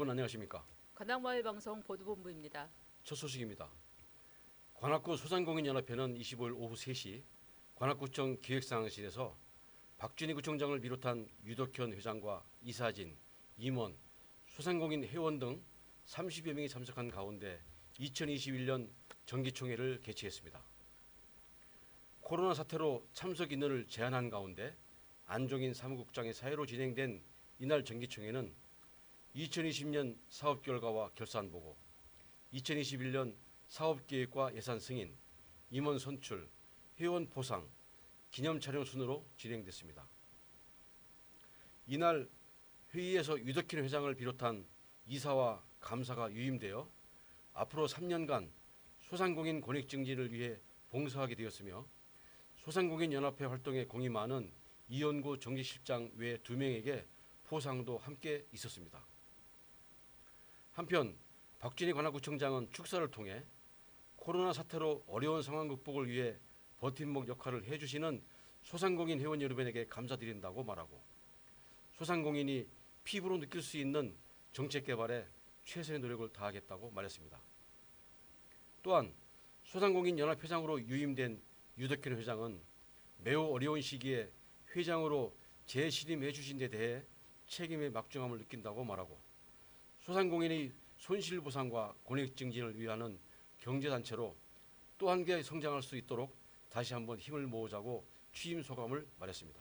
여러분 안녕하십니까? 관악마을방송 보도본부입니다. 첫 소식입니다. 관악구 소상공인연합회는 25일 오후 3시 관악구청 기획상황실에서 박준희 구청장을 비롯한 유덕현 회장과 이사진, 임원, 소상공인 회원 등 30여 명이 참석한 가운데 2021년 정기총회를 개최했습니다. 코로나 사태로 참석 인원을 제한한 가운데 안종인 사무국장의 사회로 진행된 이날 정기총회는 2020년 사업 결과와 결산 보고, 2021년 사업 계획과 예산 승인, 임원 선출, 회원 포상, 기념 촬영 순으로 진행됐습니다. 이날 회의에서 유덕현 회장을 비롯한 이사와 감사가 유임되어 앞으로 3년간 소상공인 권익 증진을 위해 봉사하게 되었으며, 소상공인 연합회 활동에 공이 많은 이연구 정기실장 외 2명에게 포상도 함께 있었습니다. 한편 박준희 관악구청장은 축사를 통해 코로나 사태로 어려운 상황 극복을 위해 버팀목 역할을 해주시는 소상공인 회원 여러분에게 감사드린다고 말하고, 소상공인이 피부로 느낄 수 있는 정책 개발에 최선의 노력을 다하겠다고 말했습니다. 또한 소상공인 연합회장으로 유임된 유덕현 회장은 매우 어려운 시기에 회장으로 재신임해 주신 데 대해 책임의 막중함을 느낀다고 말하고, 소상공인의 손실보상과 권익 증진을 위하는 경제단체로 또 한 개 성장할 수 있도록 다시 한번 힘을 모으자고 취임 소감을 말했습니다.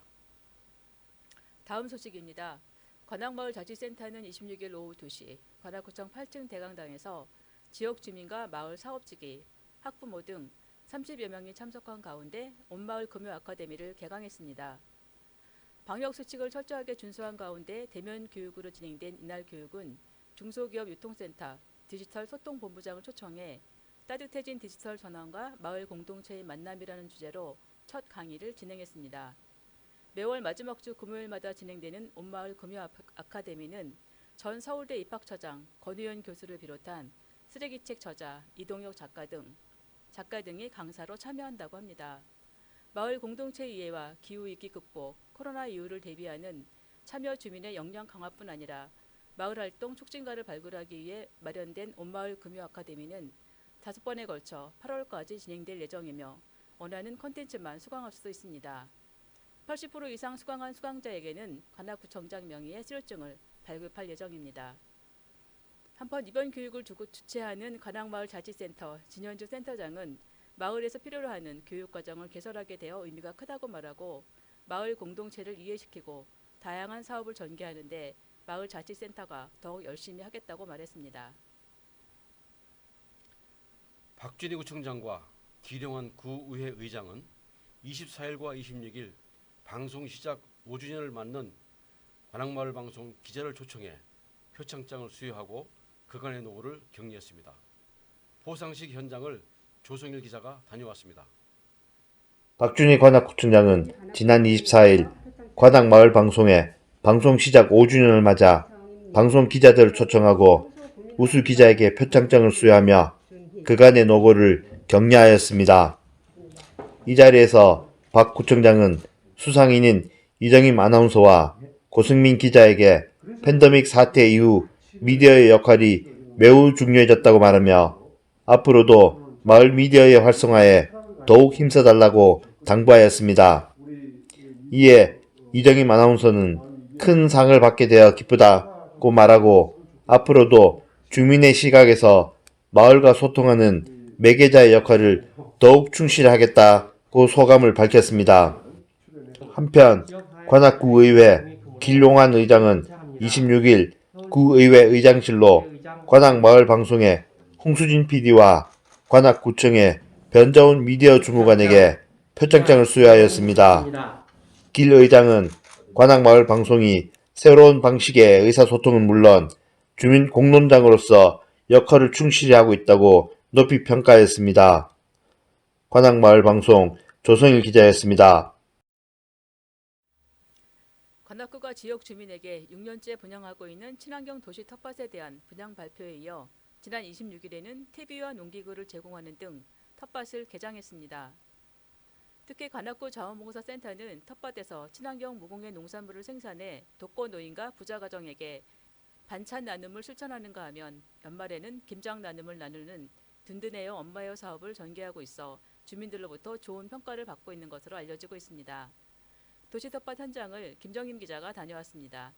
다음 소식입니다. 관악마을자치센터는 26일 오후 2시 관악구청 8층 대강당에서 지역 주민과 마을 사업주기, 학부모 등 30여 명이 참석한 가운데 온마을 금요 아카데미를 개강했습니다. 방역수칙을 철저하게 준수한 가운데 대면 교육으로 진행된 이날 교육은 중소기업 유통센터 디지털 소통본부장을 초청해 따뜻해진 디지털 전환과 마을 공동체의 만남이라는 주제로 첫 강의를 진행했습니다. 매월 마지막 주 금요일마다 진행되는 온마을 금요 아카데미는 전 서울대 입학처장 권우현 교수를 비롯한 쓰레기책 저자 이동혁 작가 등이 강사로 참여한다고 합니다. 마을 공동체 이해와 기후위기 극복, 코로나 이후를 대비하는 참여 주민의 역량 강화뿐 아니라 마을 활동 촉진가를 발굴하기 위해 마련된 온마을 금요 아카데미는 5번에 걸쳐 8월까지 진행될 예정이며 원하는 콘텐츠만 수강할 수 있습니다. 80% 이상 수강한 수강자에게는 관악구청장 명의의 수료증을 발급할 예정입니다. 한편 이번 교육을 주최하는 관악마을자치센터 진현주 센터장은 마을에서 필요로 하는 교육과정을 개설하게 되어 의미가 크다고 말하고, 마을 공동체를 이해시키고 다양한 사업을 전개하는 데 마을자치센터가 더욱 열심히 하겠다고 말했습니다. 박준희 구청장과 기룡환 구의회 의장은 24일과 26일 방송 시작 5주년을 맞는 관악마을 방송 기자를 초청해 표창장을 수여하고 그간의 노고를 격려했습니다. 포상식 현장을 조성일 기자가 다녀왔습니다. 박준희 관악구청장은 지난 24일 관악마을 방송에 방송 시작 5주년을 맞아 방송 기자들을 초청하고 우수 기자에게 표창장을 수여하며 그간의 노고를 격려하였습니다. 이 자리에서 박 구청장은 수상인인 이정임 아나운서와 고승민 기자에게 팬데믹 사태 이후 미디어의 역할이 매우 중요해졌다고 말하며 앞으로도 마을 미디어의 활성화에 더욱 힘써달라고 당부하였습니다. 이에 이정임 아나운서는 큰 상을 받게 되어 기쁘다고 말하고 앞으로도 주민의 시각에서 마을과 소통하는 매개자의 역할을 더욱 충실하겠다고 소감을 밝혔습니다. 한편 관악구의회 길용환 의장은 26일 구의회 의장실로 관악마을 방송의 홍수진 PD와 관악구청의 변자훈 미디어 주무관에게 표창장을 수여하였습니다. 길 의장은 관악마을 방송이 새로운 방식의 의사소통은 물론 주민 공론장으로서 역할을 충실히 하고 있다고 높이 평가했습니다. 관악마을 방송 조성일 기자였습니다. 관악구가 지역 주민에게 6년째 분양하고 있는 친환경 도시 텃밭에 대한 분양 발표에 이어 지난 26일에는 퇴비와 농기구를 제공하는 등 텃밭을 개장했습니다. 특히 관악구 자원봉사센터는 텃밭에서 친환경 무공해 농산물을 생산해 독거노인과 부자가정에게 반찬 나눔을 실천하는가 하면 연말에는 김장 나눔을 나누는 든든해요 엄마요 사업을 전개하고 있어 주민들로부터 좋은 평가를 받고 있는 것으로 알려지고 있습니다. 도시 텃밭 현장을 김정임 기자가 다녀왔습니다.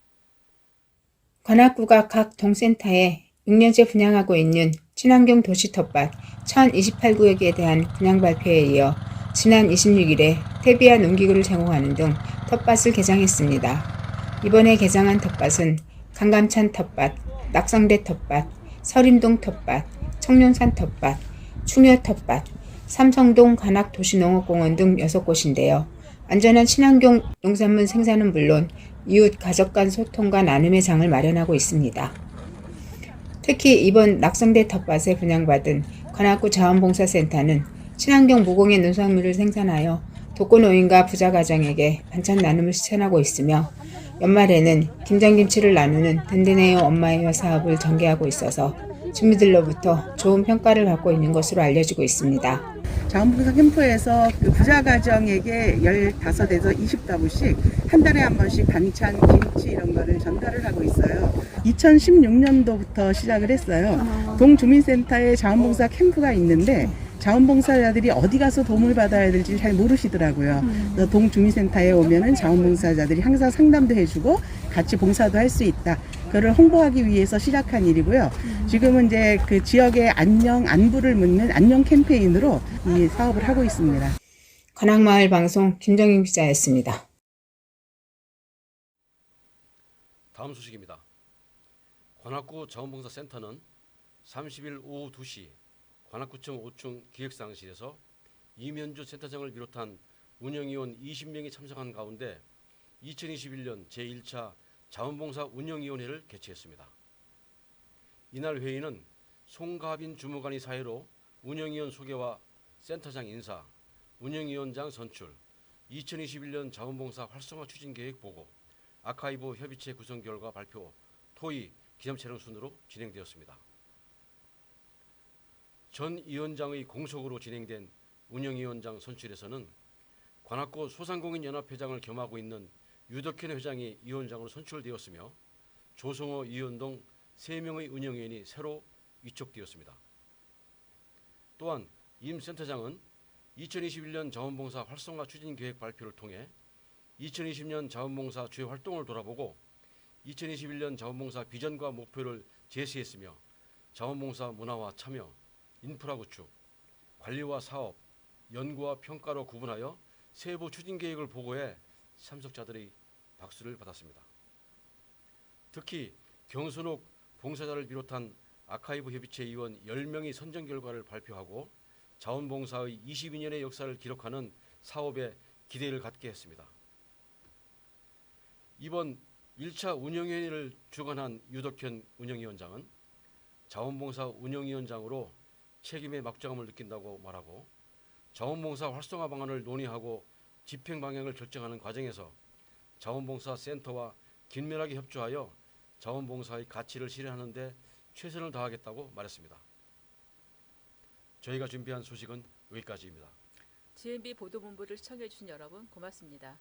관악구가 각 동센터에 6년째 분양하고 있는 친환경 도시 텃밭 1028구역에 대한 분양 발표에 이어 지난 26일에 태비와 농기구를 제공하는 등 텃밭을 개장했습니다. 이번에 개장한 텃밭은 강감찬 텃밭, 낙성대 텃밭, 서림동 텃밭, 청룡산 텃밭, 충효 텃밭, 삼성동 관악도시농업공원 등 6곳인데요. 안전한 친환경 농산물 생산은 물론 이웃 가족 간 소통과 나눔의 장을 마련하고 있습니다. 특히 이번 낙성대 텃밭에 분양받은 관악구 자원봉사센터는 친환경 무공해 농산물을 생산하여 독거노인과 부자 가정에게 반찬 나눔을 실천하고 있으며 연말에는 김장김치를 나누는 든든해요 엄마예요 사업을 전개하고 있어서 주민들로부터 좋은 평가를 받고 있는 것으로 알려지고 있습니다. 자원봉사 캠프에서 그 부자 가정에게 15에서 20가구씩 한 달에 한 번씩 반찬, 김치 이런 거를 전달을 하고 있어요. 2016년도부터 시작을 했어요. 동주민센터에 자원봉사 캠프가 있는데 자원봉사자들이 어디 가서 도움을 받아야 될지 잘 모르시더라고요. 그래서 동주민센터에 오면은 자원봉사자들이 항상 상담도 해주고 같이 봉사도 할 수 있다. 그걸 홍보하기 위해서 시작한 일이고요. 지금은 이제 그 지역의 안부를 묻는 안녕 캠페인으로 이 사업을 하고 있습니다. 관악마을 방송 김정임 기자였습니다. 다음 소식입니다. 관악구 자원봉사센터는 30일 오후 2시 관악구청 5층 기획상실에서 이면주 센터장을 비롯한 운영위원 20명이 참석한 가운데 2021년 제1차 자원봉사 운영위원회를 개최했습니다. 이날 회의는 송가빈 주무관이 사회로 운영위원 소개와 센터장 인사, 운영위원장 선출, 2021년 자원봉사 활성화 추진계획 보고, 아카이브 협의체 구성 결과 발표, 토의, 기념촬영 순으로 진행되었습니다. 전 위원장의 공석으로 진행된 운영위원장 선출에서는 관악구 소상공인연합회장을 겸하고 있는 유덕현 회장이 위원장으로 선출되었으며 조성호 위원 등 3명의 운영위원이 새로 위촉되었습니다. 또한 임 센터장은 2021년 자원봉사 활성화 추진계획 발표를 통해 2020년 자원봉사 주요 활동을 돌아보고 2021년 자원봉사 비전과 목표를 제시했으며 자원봉사 문화와 참여, 인프라 구축, 관리와 사업, 연구와 평가로 구분하여 세부 추진계획을 보고해 참석자들의 박수를 받았습니다. 특히 경선욱 봉사자를 비롯한 아카이브 협의체 위원 10명이 선정 결과를 발표하고 자원봉사의 22년의 역사를 기록하는 사업에 기대를 갖게 했습니다. 이번 1차 운영위원회를 주관한 유덕현 운영위원장은 자원봉사 운영위원장으로 책임의 막중함을 느낀다고 말하고 자원봉사 활성화 방안을 논의하고 집행 방향을 결정하는 과정에서 자원봉사 센터와 긴밀하게 협조하여 자원봉사의 가치를 실현하는 데 최선을 다하겠다고 말했습니다. 저희가 준비한 소식은 여기까지입니다. GMB 보도본부를 시청해 주신 여러분 고맙습니다.